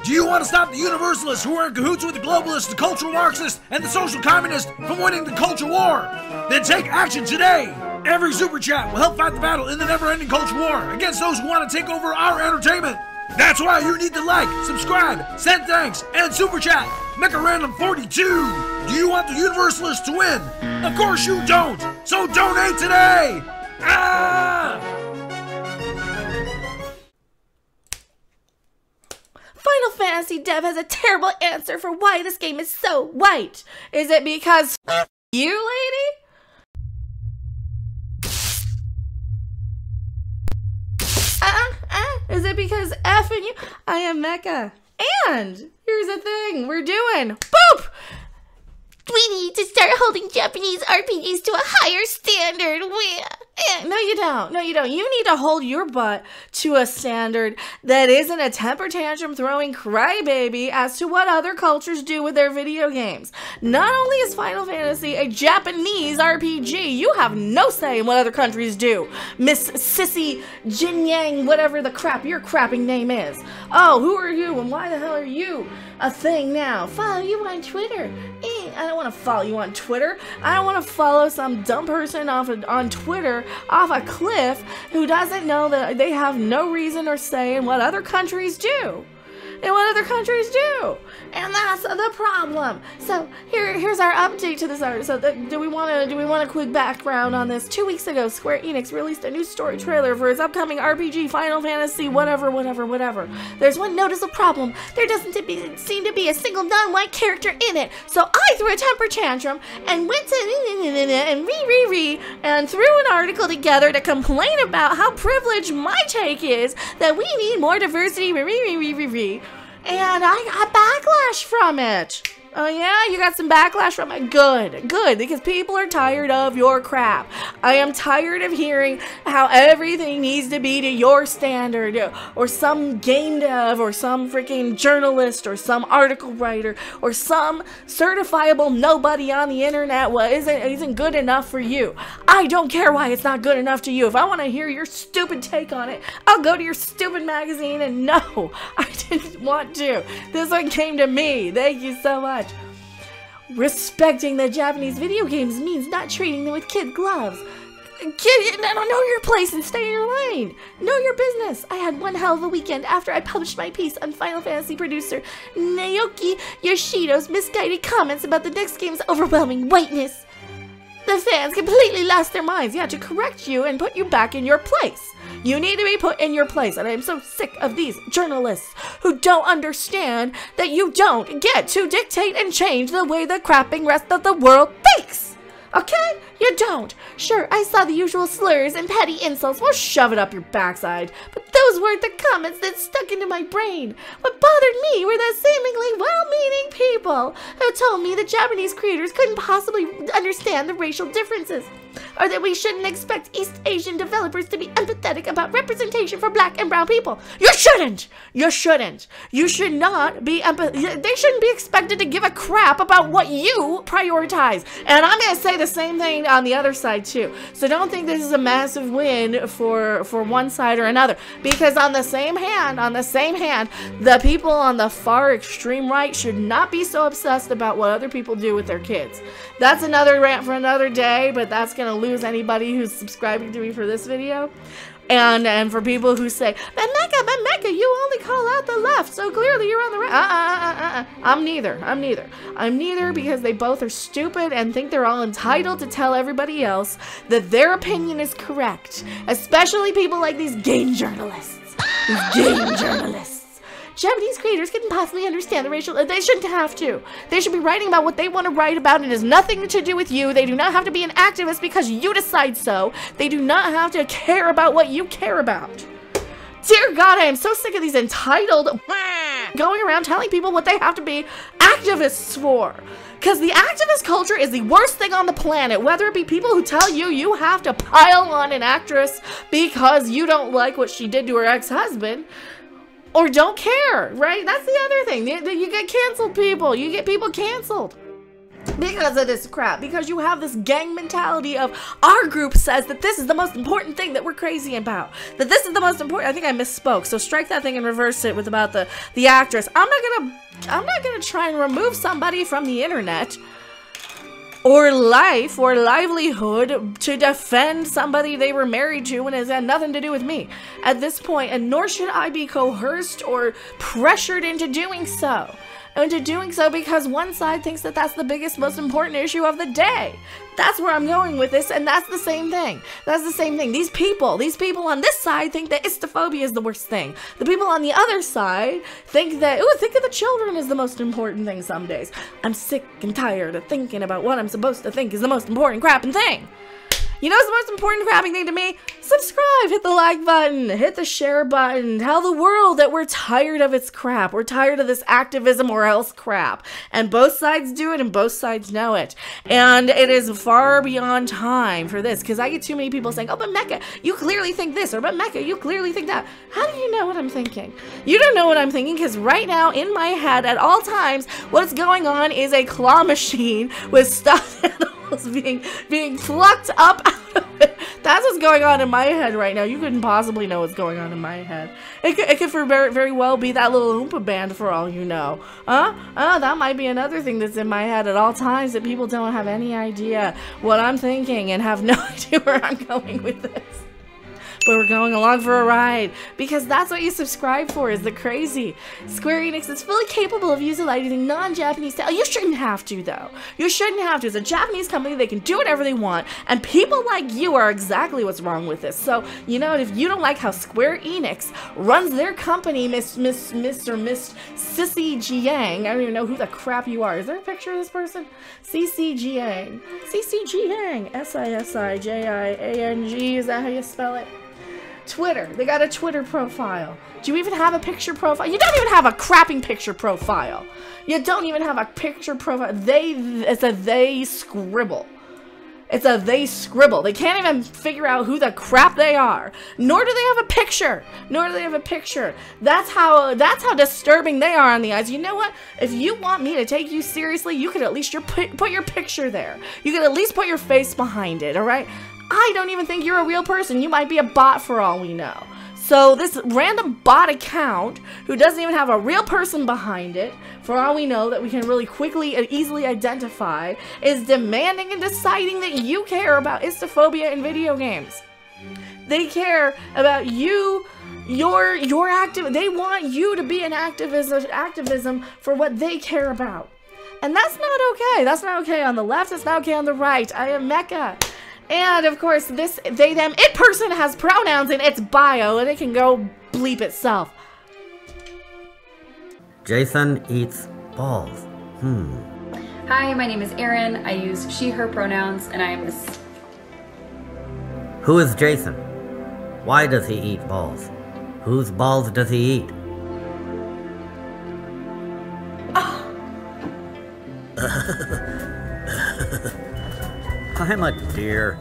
Do you want to stop the universalists who are in cahoots with the globalists, the cultural Marxists, and the social communists from winning the culture war? Then take action today! Every super chat will help fight the battle in the never-ending culture war against those who want to take over our entertainment. That's why you need to like, subscribe, send thanks, and super chat Mecha Random 42. Do you want the universalists to win? Of course you don't. So donate today. Final Fantasy Dev has a terrible answer for why this game is so white. Is it because you, lady? Is it because effing you? I am Mecha. And here's the thing we're doing. Boop! We need to start holding Japanese RPGs to a higher standard. No, you don't. No, you don't. You need to hold your butt to a standard that isn't a temper tantrum throwing crybaby as to what other cultures do with their video games. Not only is Final Fantasy a Japanese RPG, you have no say in what other countries do. Miss Sissy Jin Yang, whatever the crap your crapping name is. Oh, who are you and why the hell are you a thing now? Follow you on Twitter. I don't want to follow you on Twitter. I don't want to follow some dumb person on Twitter off a cliff who doesn't know that they have no reason or say in what other countries do. And that's the problem. So here's our update to this art. So do we want a quick background on this? 2 weeks ago, Square Enix released a new story trailer for its upcoming RPG, Final Fantasy, whatever. There's one noticeable problem. There doesn't seem to be a single non-white character in it. So I threw a temper tantrum and went to and threw an article together to complain about how privileged my take is that we need more diversity. And I got backlash from it. Oh yeah, you got some backlash from it? Good, because people are tired of your crap. I am tired of hearing how everything needs to be to your standard, or some game dev, or some freaking journalist, or some article writer, or some certifiable nobody on the internet isn't good enough for you. I don't care why it's not good enough to you. If I want to hear your stupid take on it, I'll go to your stupid magazine, and no, I didn't want to. This one came to me. Thank you so much. Respecting the Japanese video games means not treating them with kid gloves. Know your place and stay in your lane. Know your business. I had one hell of a weekend after I published my piece on Final Fantasy producer Naoki Yoshido's misguided comments about the next game's overwhelming whiteness. The fans completely lost their minds. Yeah, to correct you and put you back in your place. You need to be put in your place, and I am so sick of these journalists who don't understand that you don't get to dictate and change the way the crapping rest of the world thinks. Okay? You don't. Sure, I saw the usual slurs and petty insults. Well, shove it up your backside. But those weren't the comments that stuck into my brain. What bothered me were the seemingly well-meaning people who told me that Japanese creators couldn't possibly understand the racial differences, or that we shouldn't expect East Asian developers to be empathetic about representation for black and brown people. You shouldn't! You shouldn't! You should not be they shouldn't be expected to give a crap about what you prioritize. And I'm gonna say the same thing on the other side too. So don't think this is a massive win for one side or another. Because on the same hand, the people on the far extreme right should not be so obsessed about what other people do with their kids. That's another rant for another day, but that's gonna lose anybody who's subscribing to me for this video. And for people who say, but Mecha, you only call out the left, so clearly you're on the right. I'm neither because they both are stupid and think they're all entitled to tell everybody else that their opinion is correct. Especially people like these game journalists. Japanese creators couldn't possibly understand the racial... They shouldn't have to. They should be writing about what they want to write about. It has nothing to do with you. They do not have to be an activist because you decide so. They do not have to care about what you care about. Dear God, I am so sick of these entitled going around telling people what they have to be activists for. Because the activist culture is the worst thing on the planet, whether it be people who tell you you have to pile on an actress because you don't like what she did to her ex-husband, or don't care, right? That's the other thing. You get canceled people. You get people canceled. Because of this crap. Because you have this gang mentality of our group says that this is the most important thing that we're crazy about. That this is the most important. I think I misspoke. So strike that thing and reverse it with about the actress. I'm not gonna try and remove somebody from the internet or life or livelihood to defend somebody they were married to and has had nothing to do with me at this point, and nor should I be coerced or pressured into doing so. Because one side thinks that that's the biggest, most important issue of the day. That's where I'm going with this, and that's the same thing. These people on this side think that istophobia is the worst thing. The people on the other side think that, think of the children is the most important thing some days. I'm sick and tired of thinking about what I'm supposed to think is the most important crapping thing. You know what's the most important crapping thing to me? Subscribe, hit the like button, hit the share button, tell the world that we're tired of its crap. We're tired of this activism or else crap. And both sides do it and both sides know it. And it is far beyond time for this, because I get too many people saying, oh, but Mecha, you clearly think this, or but Mecha, you clearly think that. How do you know what I'm thinking? You don't know what I'm thinking, because right now in my head at all times, what's going on is a claw machine with stuffed animals being plucked up out of it. That's what's going on in my head right now. You couldn't possibly know what's going on in my head. It could very well be that little Oompa band for all you know. That might be another thing that's in my head at all times, that people don't have any idea what I'm thinking and have no idea where I'm going with this. But we're going along for a ride, because that's what you subscribe for, is the crazy. Square Enix is fully capable of utilizing non-Japanese style. You shouldn't have to, though. You shouldn't have to. It's a Japanese company. They can do whatever they want, and people like you are exactly what's wrong with this. So, you know, if you don't like how Square Enix runs their company, Miss Sissy Jiang, I don't even know who the crap you are. Is there a picture of this person? CC Jiang. CC Jiang. Sissijiang. Is that how you spell it? Twitter. They got a Twitter profile. Do you even have a picture profile? You don't even have a crapping picture profile. You don't even have a picture profile. It's a they scribble. It's a they scribble. They can't even figure out who the crap they are. Nor do they have a picture. That's how disturbing they are on the eyes. You know what? If you want me to take you seriously, you could at least put your picture there. You could at least put your face behind it, all right? I don't even think you're a real person. You might be a bot for all we know. So this random bot account, who doesn't even have a real person behind it, for all we know, that we can really quickly and easily identify, is demanding and deciding that you care about istophobia in video games. They care about you, your active. They want you to be an activism for what they care about. And that's not okay. That's not okay on the left. It's not okay on the right. I am Mecha. And of course, this they, them, it person has pronouns in its bio, and it can go bleep itself. Jason eats balls. Hi, my name is Erin. I use she, her pronouns, and I am this. Who is Jason? Why does he eat balls? Whose balls does he eat? I'm a deer.